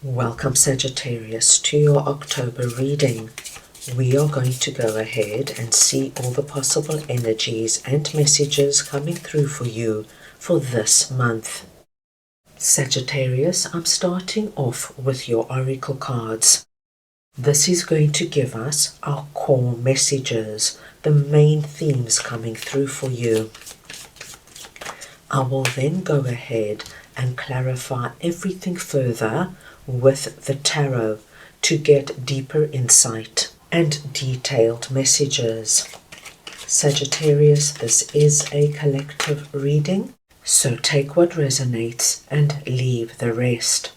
Welcome Sagittarius to your October reading. We are going to go ahead and see all the possible energies and messages coming through for you for this month. Sagittarius, I'm starting off with your oracle cards. This is going to give us our core messages, the main themes coming through for you. I will then go ahead and clarify everything further with the tarot to get deeper insight and detailed messages. Sagittarius, this is a collective reading, so take what resonates and leave the rest.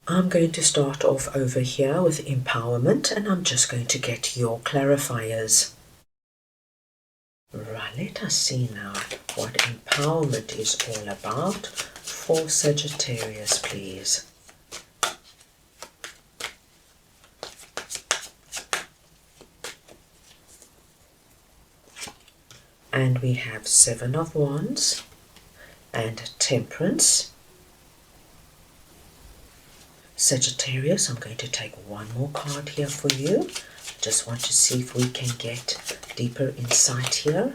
I'm going to start off over here with empowerment, and I'm just going to get your clarifiers. Right, let us see now what empowerment is all about for Sagittarius, please. And we have Seven of Wands and Temperance. Sagittarius, I'm going to take one more card here for you. Just want to see if we can get deeper insight here.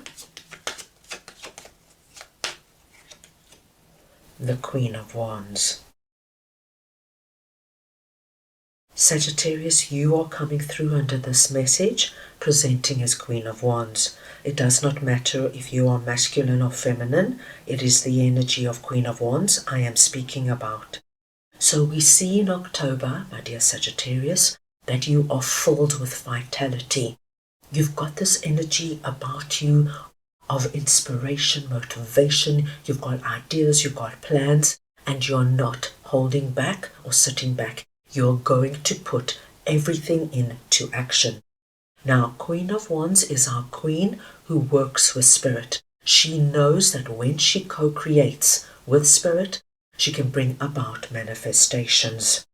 The Queen of Wands. Sagittarius, you are coming through under this message, presenting as Queen of Wands. It does not matter if you are masculine or feminine, it is the energy of Queen of Wands I am speaking about. So we see in October, my dear Sagittarius, that you are filled with vitality. You've got this energy about you of inspiration, motivation, you've got ideas, you've got plans, and you're not holding back or sitting back. You're going to put everything into action. Now, Queen of Wands is our queen who works with spirit. She knows that when she co-creates with spirit, she can bring about manifestations.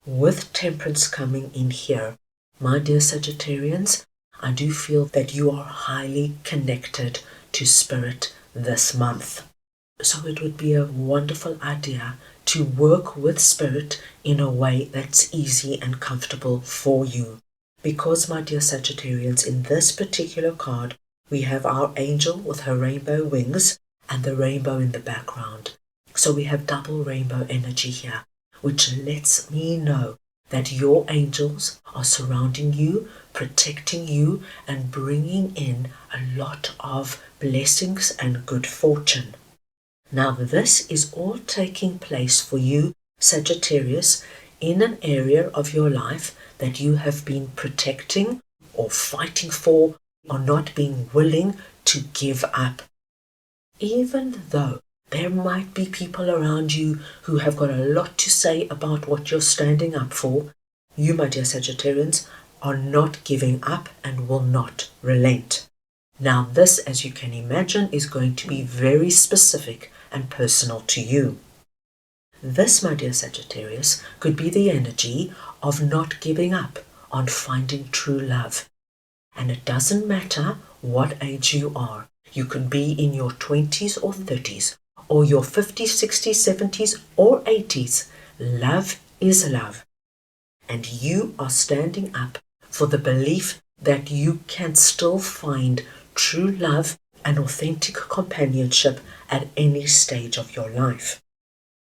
With Temperance coming in here, my dear Sagittarians, I do feel that you are highly connected to spirit this month. So it would be a wonderful idea to work with spirit in a way that's easy and comfortable for you. Because, my dear Sagittarians, in this particular card, we have our angel with her rainbow wings and the rainbow in the background. So we have double rainbow energy here, which lets me know that your angels are surrounding you, protecting you, and bringing in a lot of blessings and good fortune. Now, this is all taking place for you, Sagittarius, in an area of your life that you have been protecting or fighting for or not being willing to give up. Even though there might be people around you who have got a lot to say about what you're standing up for, you, my dear Sagittarians, are not giving up and will not relent. Now, this, as you can imagine, is going to be very specific and personal to you. This, my dear Sagittarius, could be the energy of not giving up on finding true love. And it doesn't matter what age you are. You can be in your 20s or 30s, or your 50s, 60s, 70s, or 80s. Love is love. And you are standing up for the belief that you can still find true love and authentic companionship at any stage of your life.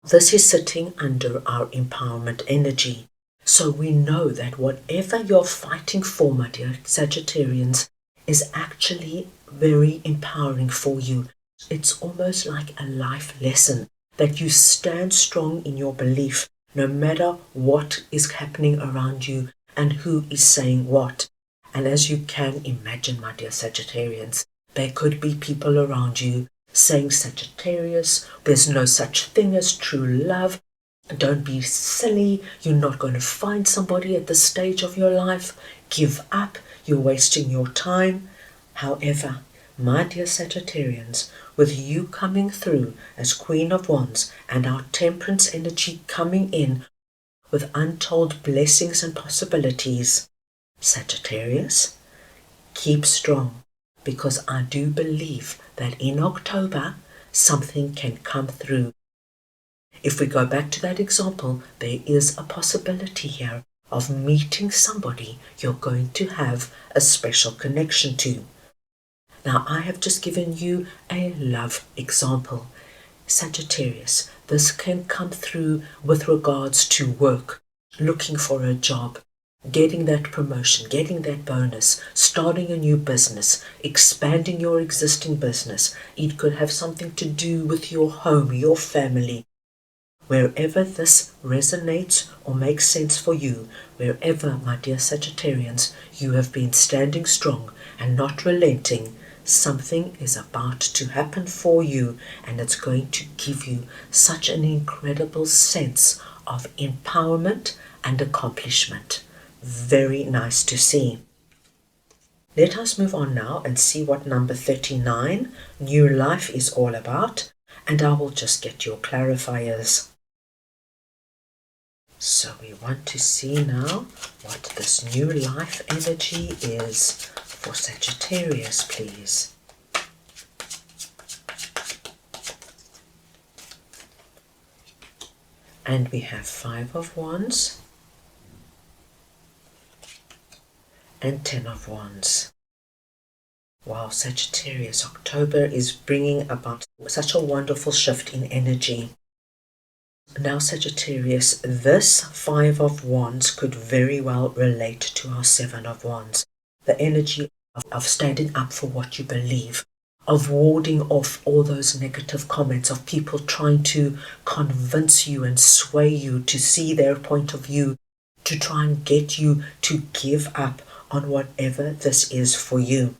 This is sitting under our empowerment energy. So we know that whatever you're fighting for, my dear Sagittarians, is actually very empowering for you. It's almost like a life lesson that you stand strong in your belief no matter what is happening around you and who is saying what. And as you can imagine, my dear Sagittarians, there could be people around you saying, Sagittarius, there's no such thing as true love. Don't be silly. You're not going to find somebody at this stage of your life. Give up. You're wasting your time. However, my dear Sagittarians, with you coming through as Queen of Wands and our Temperance energy coming in with untold blessings and possibilities, Sagittarius, keep strong, because I do believe that in October something can come through. If we go back to that example, there is a possibility here of meeting somebody you're going to have a special connection to. Now, I have just given you a love example. Sagittarius, this can come through with regards to work, looking for a job, getting that promotion, getting that bonus, starting a new business, expanding your existing business. It could have something to do with your home, your family. Wherever this resonates or makes sense for you, wherever, my dear Sagittarians, you have been standing strong and not relenting, something is about to happen for you, and it's going to give you such an incredible sense of empowerment and accomplishment. Very nice to see. Let us move on now and see what number 39, New Life, is all about, and I will just get your clarifiers. So we want to see now what this new life energy is for Sagittarius, please. And we have 5 of Wands and 10 of Wands. Wow, Sagittarius October is bringing about such a wonderful shift in energy. Now, Sagittarius, this 5 of Wands could very well relate to our 7 of Wands. The energy of standing up for what you believe, of warding off all those negative comments, of people trying to convince you and sway you to see their point of view, to try and get you to give up on whatever this is for you.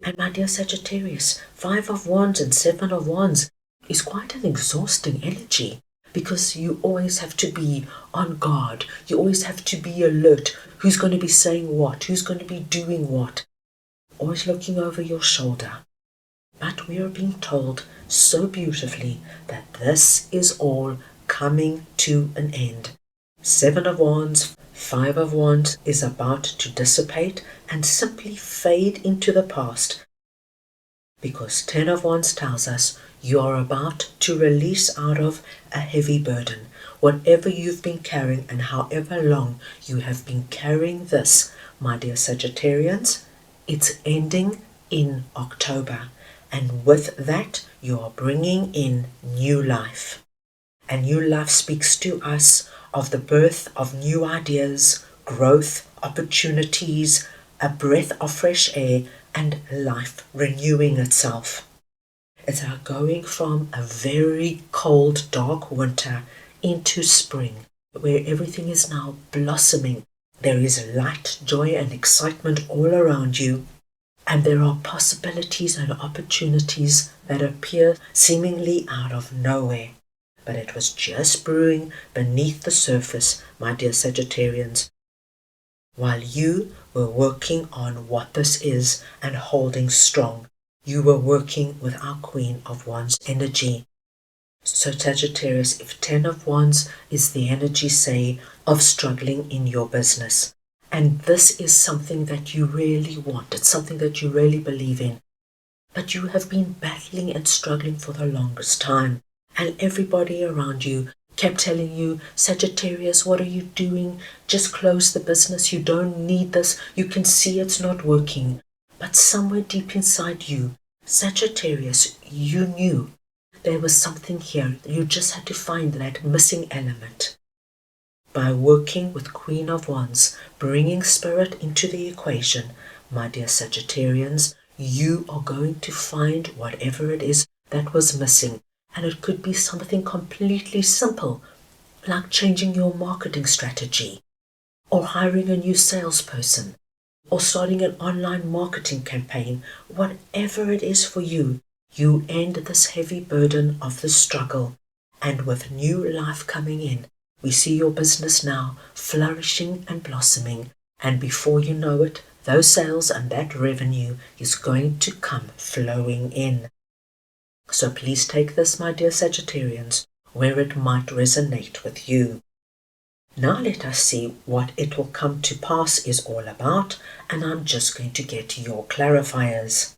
And my dear Sagittarius, 5 of Wands and 7 of Wands is quite an exhausting energy, because you always have to be on guard. You always have to be alert. Who's going to be saying what? Who's going to be doing what? Always looking over your shoulder. But we are being told so beautifully that this is all coming to an end. 7 of Wands, 5 of Wands is about to dissipate and simply fade into the past, because 10 of Wands tells us you are about to release out of a heavy burden. Whatever you've been carrying and however long you have been carrying this, my dear Sagittarians, it's ending in October. And with that, you are bringing in new life. And new life speaks to us of the birth of new ideas, growth, opportunities, a breath of fresh air, and life renewing itself. It's our going from a very cold, dark winter into spring, where everything is now blossoming. There is light, joy, and excitement all around you, and there are possibilities and opportunities that appear seemingly out of nowhere. But it was just brewing beneath the surface, my dear Sagittarians, while you were working on what this is and holding strong. You were working with our Queen of Wands energy. So Sagittarius, if 10 of Wands is the energy, say, of struggling in your business, and this is something that you really want, it's something that you really believe in, but you have been battling and struggling for the longest time, and everybody around you kept telling you, Sagittarius, what are you doing? Just close the business. You don't need this. You can see it's not working. But somewhere deep inside you, Sagittarius, you knew there was something here. You just had to find that missing element. By working with Queen of Wands, bringing spirit into the equation, my dear Sagittarians, you are going to find whatever it is that was missing. And it could be something completely simple, like changing your marketing strategy, or hiring a new salesperson, or starting an online marketing campaign. Whatever it is for you, you end this heavy burden of the struggle. And with new life coming in, we see your business now flourishing and blossoming. And before you know it, those sales and that revenue is going to come flowing in. So please take this, my dear Sagittarians, where it might resonate with you. Now let us see what it will come to pass is all about, and I'm just going to get your clarifiers.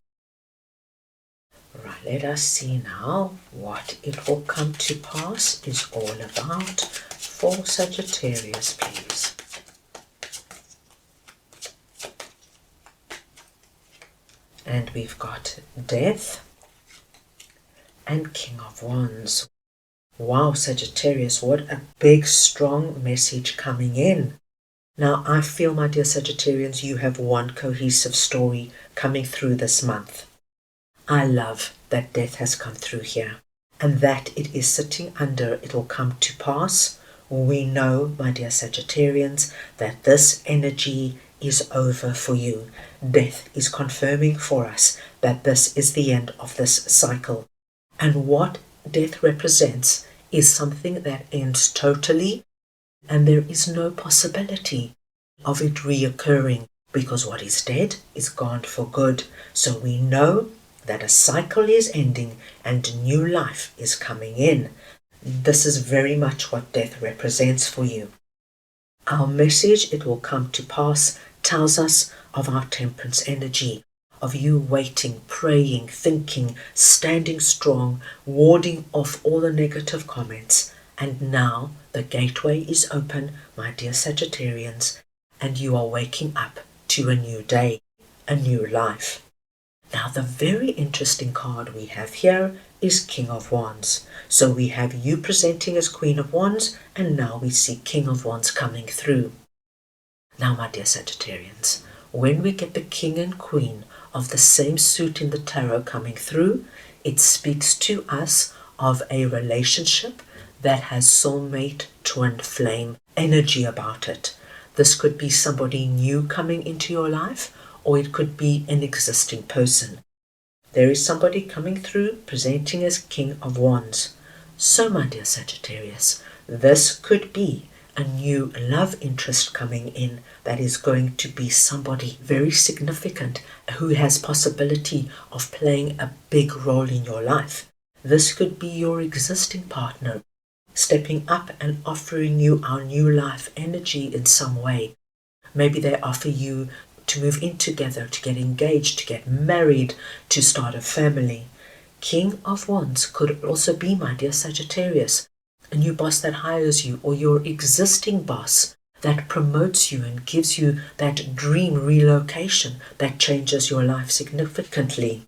Right, let us see now what it will come to pass is all about for Sagittarius, please. And we've got Death and King of Wands. Wow, Sagittarius, what a big, strong message coming in. Now, I feel, my dear Sagittarians, you have one cohesive story coming through this month. I love that death has come through here and that it is sitting under it will come to pass. We know, my dear Sagittarians, that this energy is over for you. Death is confirming for us that this is the end of this cycle. And what death represents is something that ends totally, and there is no possibility of it reoccurring, because what is dead is gone for good. So we know that a cycle is ending and new life is coming in. This is very much what death represents for you. Our message, it will come to pass, tells us of our temperance energy, of you waiting, praying, thinking, standing strong, warding off all the negative comments. And now the gateway is open, my dear Sagittarians, and you are waking up to a new day, a new life. Now, the very interesting card we have here is King of Wands. So we have you presenting as Queen of Wands, and now we see King of Wands coming through. Now, my dear Sagittarians, when we get the King and Queen of the same suit in the tarot coming through, it speaks to us of a relationship that has soulmate, twin flame energy about it. This could be somebody new coming into your life, or it could be an existing person. There is somebody coming through presenting as King of Wands. So, my dear Sagittarius, this could be a new love interest coming in that is going to be somebody very significant who has possibility of playing a big role in your life. This could be your existing partner stepping up and offering you our new life energy in some way. Maybe they offer you to move in together, to get engaged, to get married, to start a family. King of Wands could also be, my dear Sagittarius, a new boss that hires you, or your existing boss that promotes you and gives you that dream relocation that changes your life significantly.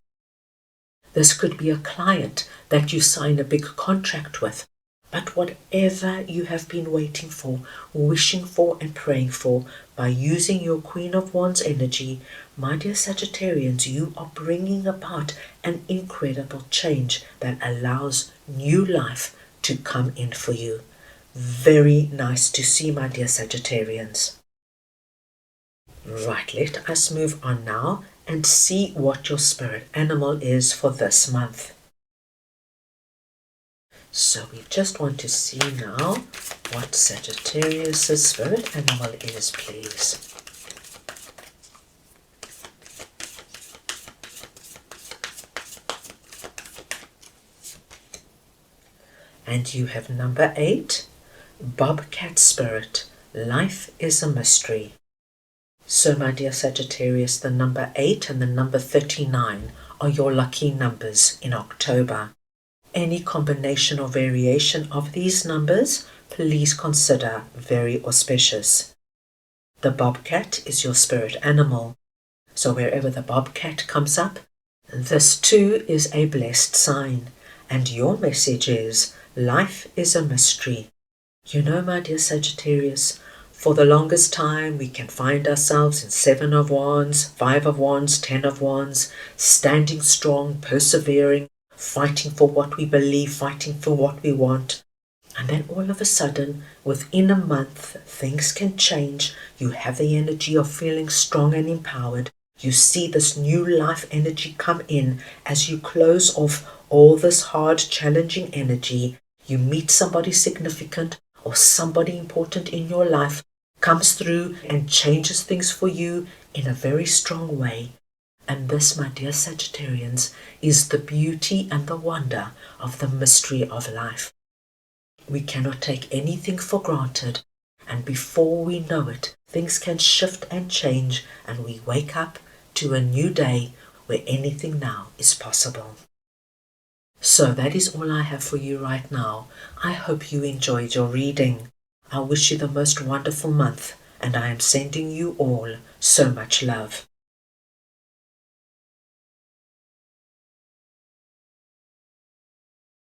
This could be a client that you sign a big contract with. But whatever you have been waiting for, wishing for and praying for, by using your Queen of Wands energy, my dear Sagittarians, you are bringing about an incredible change that allows new life to come in for you. Very nice to see, my dear Sagittarians. Right, let us move on now and see what your spirit animal is for this month. So we just want to see now what Sagittarius' spirit animal is, please. And you have number 8, Bobcat Spirit. Life is a mystery. So, my dear Sagittarius, the number 8 and the number 39 are your lucky numbers in October. Any combination or variation of these numbers, please consider very auspicious. The bobcat is your spirit animal. So wherever the bobcat comes up, this too is a blessed sign. And your message is, life is a mystery. You know, my dear Sagittarius, for the longest time we can find ourselves in 7 of Wands, 5 of Wands, 10 of Wands, standing strong, persevering, fighting for what we believe, fighting for what we want. And then all of a sudden, within a month, things can change. You have the energy of feeling strong and empowered. You see this new life energy come in as you close off all this hard, challenging energy. You meet somebody significant or somebody important in your life, comes through and changes things for you in a very strong way. And this, my dear Sagittarians, is the beauty and the wonder of the mystery of life. We cannot take anything for granted, and before we know it, things can shift and change, and we wake up to a new day where anything now is possible. So that is all I have for you right now. I hope you enjoyed your reading. I wish you the most wonderful month, and I am sending you all so much love.